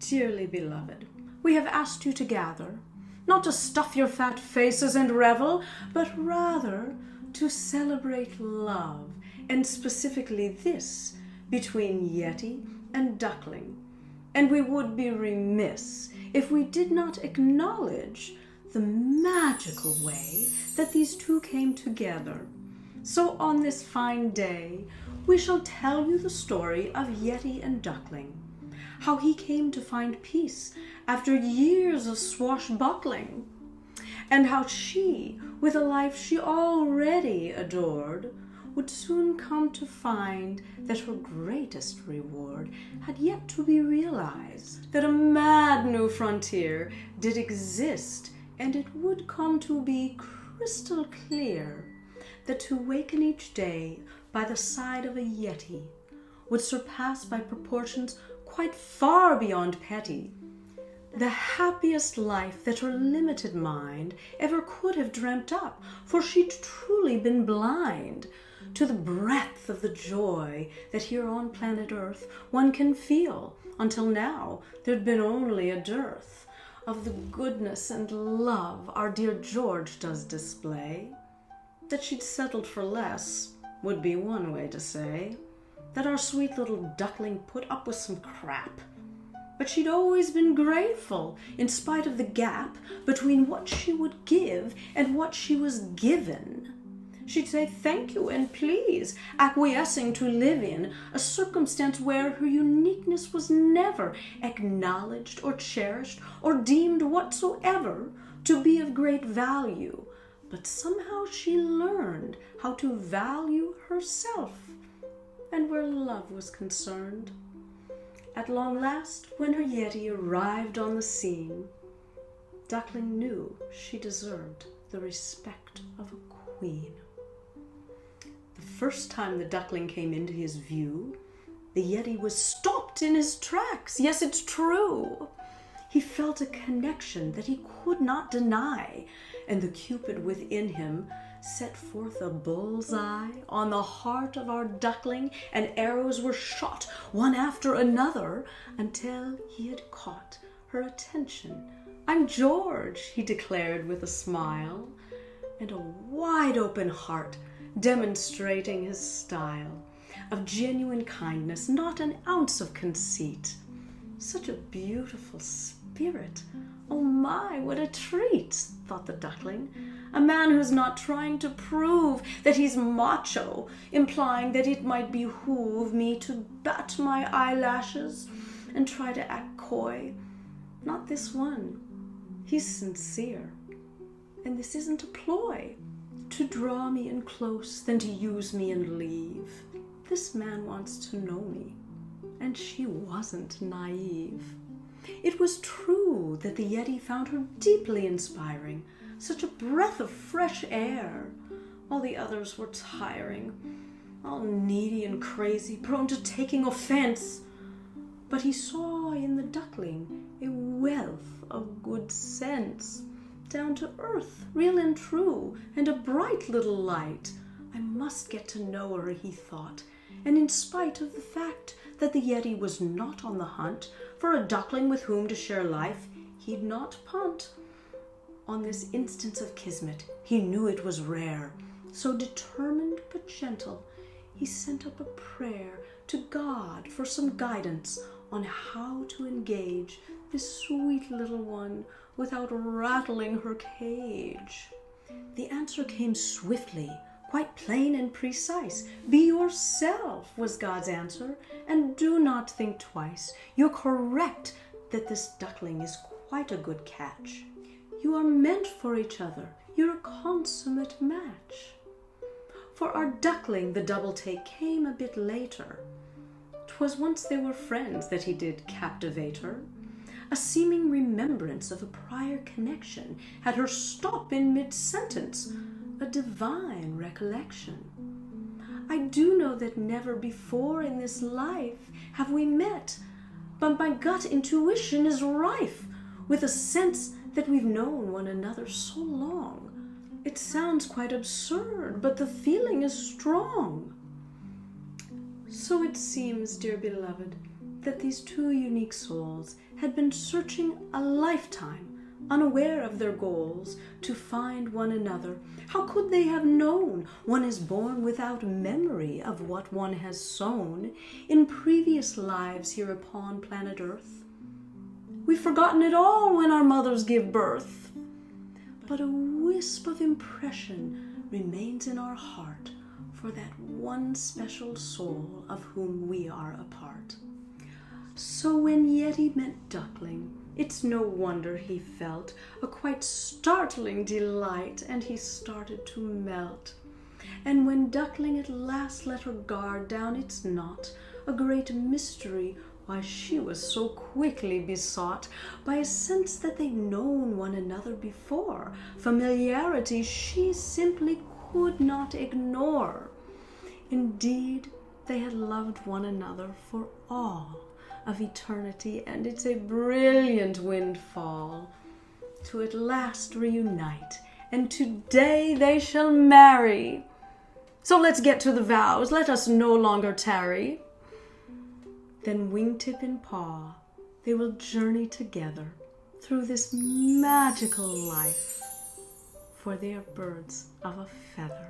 Dearly beloved, we have asked you to gather, not to stuff your fat faces and revel, but rather to celebrate love, and specifically this between Yeti and Duckling. And we would be remiss if we did not acknowledge the magical way that these two came together. So on this fine day, we shall tell you the story of Yeti and Duckling, how he came to find peace after years of swashbuckling, and how she, with a life she already adored, would soon come to find that her greatest reward had yet to be realized, that a mad new frontier did exist, and it would come to be crystal clear that to waken each day by the side of a Yeti would surpass by proportions quite far beyond petty the happiest life that her limited mind ever could have dreamt up, for she'd truly been blind to the breadth of the joy that here on planet Earth one can feel. Until now there'd been only a dearth of the goodness and love our dear George does display. That she'd settled for less would be one way to say, that our sweet little Duckling put up with some crap. But she'd always been grateful, in spite of the gap between what she would give and what she was given. She'd say thank you and please, acquiescing to live in a circumstance where her uniqueness was never acknowledged or cherished or deemed whatsoever to be of great value. But somehow she learned how to value herself, and where love was concerned. At long last, when her Yeti arrived on the scene, Duckling knew she deserved the respect of a queen. The first time the Duckling came into his view, the Yeti was stopped in his tracks. Yes, it's true. He felt a connection that he could not deny, and the Cupid within him set forth a bullseye on the heart of our Duckling, and arrows were shot one after another until he had caught her attention. "I'm George," he declared with a smile and a wide open heart, demonstrating his style of genuine kindness, not an ounce of conceit. Such a beautiful spirit. Oh my, what a treat, thought the Duckling. A man who's not trying to prove that he's macho, implying that it might behoove me to bat my eyelashes and try to act coy. Not this one. He's sincere. And this isn't a ploy, to draw me in close than to use me and leave. This man wants to know me, and she wasn't naive. It was true that the Yeti found her deeply inspiring, such a breath of fresh air, while the others were tiring, all needy and crazy, prone to taking offense. But he saw in the Duckling a wealth of good sense, down to earth, real and true, and a bright little light. I must get to know her, he thought, and in spite of the fact that the Yeti was not on the hunt for a Duckling with whom to share life, he'd not punt. On this instance of kismet, he knew it was rare. So determined but gentle, he sent up a prayer to God for some guidance on how to engage this sweet little one without rattling her cage. The answer came swiftly, quite plain and precise. "Be yourself," was God's answer, "and do not think twice. You're correct that this Duckling is quite a good catch. You are meant for each other. You're a consummate match." For our Duckling, the double take came a bit later. 'Twas once they were friends that he did captivate her. A seeming remembrance of a prior connection had her stop in mid-sentence, a divine recollection. I do know that never before in this life have we met, but my gut intuition is rife with a sense that we've known one another so long. It sounds quite absurd, but the feeling is strong. So it seems, dear beloved, that these two unique souls had been searching a lifetime, unaware of their goals, to find one another. How could they have known? One is born without memory of what one has sown in previous lives here upon planet Earth. We've forgotten it all when our mothers give birth. But a wisp of impression remains in our heart for that one special soul of whom we are a part. So when Yeti met Duckling, it's no wonder he felt a quite startling delight, and he started to melt. And when Duckling at last let her guard down, it's not a great mystery why she was so quickly besought by a sense that they'd known one another before, familiarity she simply could not ignore. Indeed, they had loved one another for all of eternity, and it's a brilliant windfall to at last reunite, and today they shall marry. So let's get to the vows, let us no longer tarry. Then wingtip and paw, they will journey together through this magical life, for they are birds of a feather.